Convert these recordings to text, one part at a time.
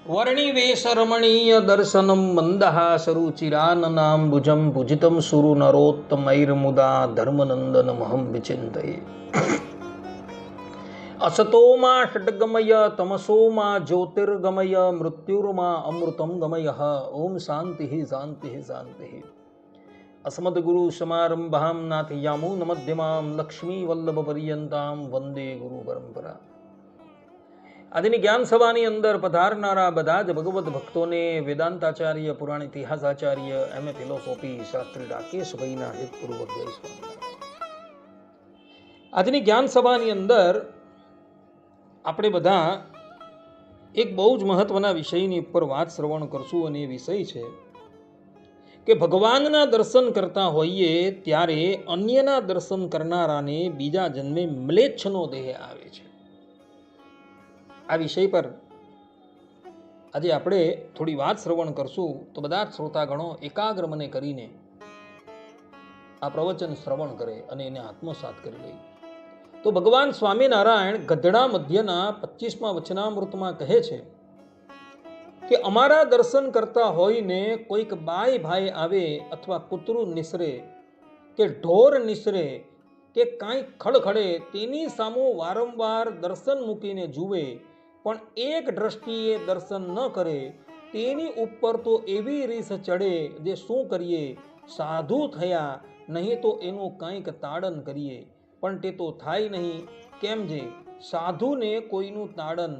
વર્ણિવેશરમણીય દર્શનમ મંદહાસરુચિરાનનાંબુજમ ભુજિતમ સુરુ નરોત્તમૈર્મુદા ધર્મનંદનમહં વિચિંતયે. અસતોમાં ષડગમય તમસોમાં જ્યોતિર્ગમય મૃત્યુર્મા અમૃતમ ગમય. ઓમ શાંતિ શાંતિ શાંતિ. અસ્મદ્ગુરુ સમારંભામ નાથયામૂન મધ્યમામ લક્ષ્મી વલ્લભ પર્યંતામ વંદે ગુરુ પરંપરા. આજની જ્ઞાન સભાની અંદર પધારનારા બધા જ ભગવત ભક્તોને વેદાંતાચાર્ય, પુરાણ ઇતિહાસાચાર્ય, એમ.એ. ફિલોસોફી શાસ્ત્રી રાકેશભાઈના હિતપૂર્વક જય સ્વામિનારાયણ. આજની જ્ઞાન સભાની અંદર આપણે બધા એક બહુ જ મહત્વના વિષયની ઉપર વાત શ્રવણ કરશું, અને એ વિષય છે કે ભગવાનના દર્શન કરતા હોઈએ ત્યારે અન્યના દર્શન કરનારાને બીજા જન્મે મ્લેચ્છનો દેહ આવે છે. આ વિષય પર આજે આપણે થોડી વાત શ્રવણ કરશું, તો બધા જ શ્રોતાગણો એકાગ્ર મને કરીને આ પ્રવચન શ્રવણ કરે અને એને આત્મસાત કરી લે. તો ભગવાન સ્વામિનારાયણ ગઢડા મધ્યના 25મા વચનામૃતમાં કહે છે કે અમારા દર્શન કરતા હોઈને કોઈક બાઈ ભાઈ આવે, અથવા કૂતરું નિસરે કે ઢોર નિસરે કે કાંઈ ખડખડે, તેની સામુ વારંવાર દર્શન મૂકીને જુએ પણ એક દ્રષ્ટિએ દર્શન ન કરે, તેની ઉપર તો એવી રીસ ચડે જે શું કરીએ, સાધુ થયા, નહીં તો એનું કંઈક તાડન કરીએ. પણ તે તો થાય નહીં. કેમ જે સાધુને કોઈનું તાડન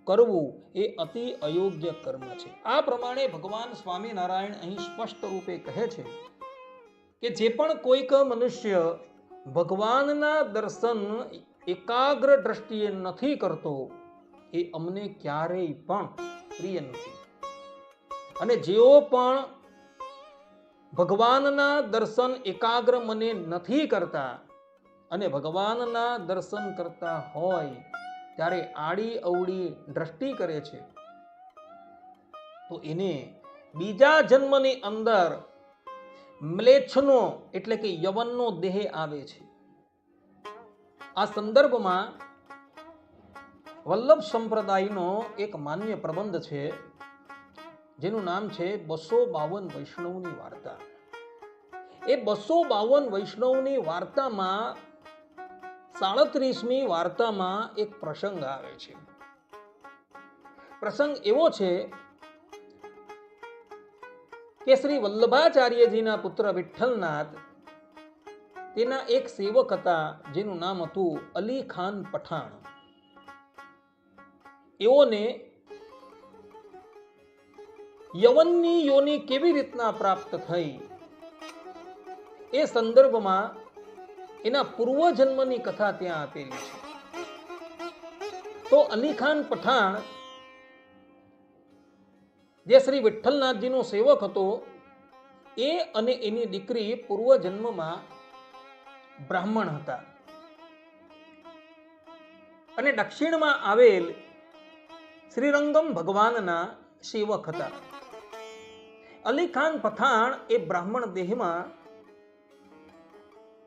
કરવું એ અતિ અયોગ્ય કર્મ છે. આ પ્રમાણે ભગવાન સ્વામિનારાયણ અહીં સ્પષ્ટ રૂપે કહે છે કે જે પણ કોઈક મનુષ્ય ભગવાનના દર્શન એકાગ્ર દ્રષ્ટિએ નથી કરતો એ અમને ક્યારેય પણ પ્રિય નથી. અને જેઓ પણ ભગવાનના દર્શન એકાગ્ર મને નથી કરતા અને ભગવાનના દર્શન કરતા હોય ત્યારે આડી અવડી દ્રષ્ટિ કરે છે, તો એને બીજા જન્મની અંદર મ્લેચ્છનો એટલે કે યવનનો દેહ આવે છે. આ સંદર્ભમાં વલ્લભ સંપ્રદાયનો એક માન્ય પ્રબંધ છે જેનું નામ છે 252 વૈષ્ણવની વાર્તા. એ 252 વૈષ્ણવની વાર્તામાં 37મી વાર્તામાં એક પ્રસંગ આવે છે. પ્રસંગ એવો છે કે શ્રી વલ્લભાચાર્યજીના પુત્ર વિઠ્ઠલનાથ, તેના એક સેવક હતા જેનું નામ હતું અલી ખાન પઠાણ. એઓને યવનની યોની કેવી રીતના પ્રાપ્ત થઈ એ સંદર્ભમાં એના પૂર્વજન્મની કથા ત્યાં આપેલી છે. તો અલી ખાન પઠાણ જે શ્રી વિઠ્ઠલનાથજીનો સેવક હતો, એ અને એની દીકરી પૂર્વજન્મમાં બ્રાહ્મણ હતા અને દક્ષિણમાં આવેલ શ્રીરંગમ ભગવાનના સેવક હતા. અલી ખાન પઠાણ એ બ્રાહ્મણ દેહમાં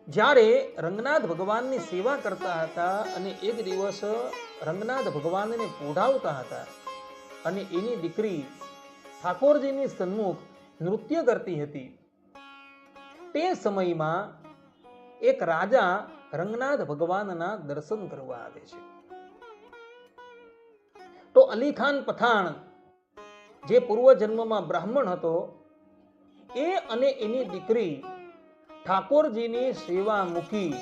જ્યારે રંગનાથ ભગવાનની સેવા કરતા હતા અને એક દિવસ રંગનાથ ભગવાનને પોઢાવતા હતા અને એની દીકરી ઠાકોરજીની સન્મુખ નૃત્ય કરતી હતી. તે સમયમાં એક રાજા રંગનાથ ભગવાનના દર્શન કરવા આવે છે. તો અલી ખાન પઠાણ જે પૂર્વજન્મમાં બ્રાહ્મણ હતો, એ અને એની દીકરી ઠાકોરજીની સેવા મૂકી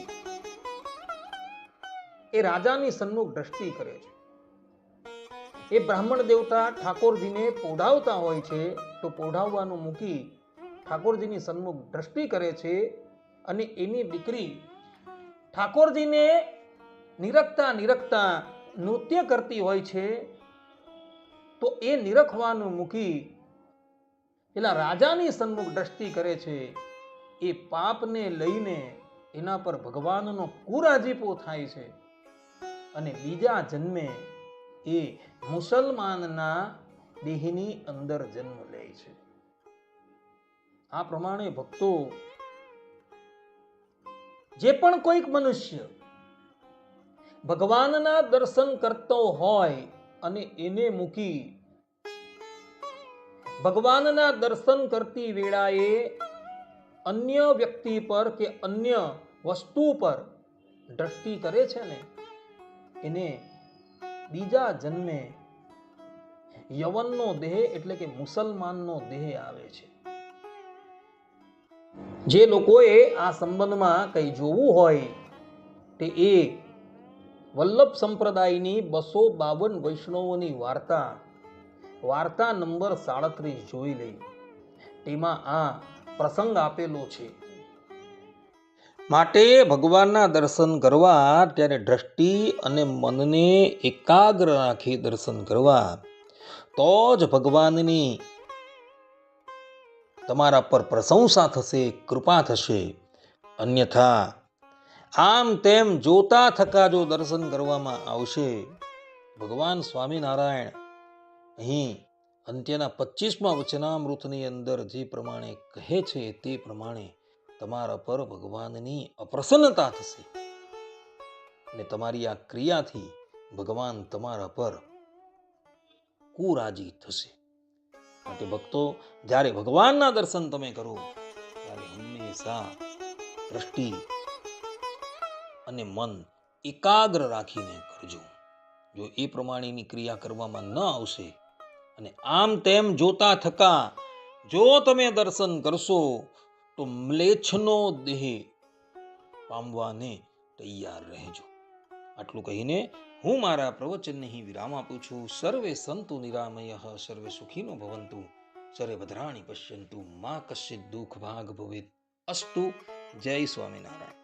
એ રાજાની સન્મુખ દ્રષ્ટિ કરે છે. એ બ્રાહ્મણ દેવતા ઠાકોરજીને પોઢાવતા હોય છે, તો પોઢાવવાનું મૂકી ઠાકોરજીની સન્મુખ દ્રષ્ટિ કરે છે અને એની દીકરી ઠાકોરજીને નિરખતા નિરખતા નૃત્ય કરતી હોય છે. તો એ નિરખવાનું મૂકી પેલા રાજાની સન્મુખ દ્રષ્ટિ કરે છે. એ પાપને લઈને એના પર ભગવાનનો કુરાજીપો થાય છે અને બીજા જન્મે એ મુસલમાનના દેહની અંદર જન્મ લે છે. આ પ્રમાણે ભક્તો, જે પણ કોઈક મનુષ્ય ભગવાનના દર્શન કરતો હોય અને એને મૂકી ભગવાનના દર્શન કરતી વેળાએ અન્ય વ્યક્તિ પર કે અન્ય વસ્તુ પર દ્રષ્ટિ કરે છે ને એને બીજા જન્મે યવનનો દેહ એટલે કે મુસલમાનનો દેહ આવે છે. જે લોકોએ આ સંબંધમાં કંઈ જોવું હોય તે એ વલ્લભ સંપ્રદાયની 252 વૈષ્ણવોની વાર્તા નંબર 37 જોઈ લઈ. તેમાં આ પ્રસંગ આપેલો છે. માટે ભગવાનના દર્શન કરવા ત્યારે દ્રષ્ટિ અને મનને એકાગ્ર રાખી દર્શન કરવા, તો જ ભગવાનની તમારા પર પ્રશંસા થશે, કૃપા થશે. અન્યથા આમ તેમ જોતા થકા જો દર્શન કરવામાં આવશે, ભગવાન સ્વામિનારાયણ અહીં અંત્યના 25મા વચનામૃતની અંદર જે પ્રમાણે કહે છે તે પ્રમાણે તમારા પર ભગવાનની અપ્રસન્નતા થશે અને તમારી આ ક્રિયાથી ભગવાન તમારા પર કુરાજી થશે. માટે ભક્તો, જ્યારે ભગવાનના દર્શન તમે કરો ત્યારે હંમેશા દ્રષ્ટિ અને મન એકાગ્ર રાખીને કરજો. જો એ પ્રમાણેની ક્રિયા કરવામાં ન આવશે અને આમ તેમ જોતા થકા જો તમે દર્શન કરશો તો મ્લેચ્છનો દેહ પામવાને તૈયાર રહેજો. આટલું કહીને હું મારા પ્રવચનને અહીં વિરામ આપું છું. સર્વે સંતુ નિરામયઃ, સર્વે સુખીનો ભવંતુ, સર્વે ભદ્રાણિ પશ્યન્તુ, મા કશ્ચિત દુઃખ ભાગ ભવેત. અસ્તુ. જય સ્વામિનારાયણ.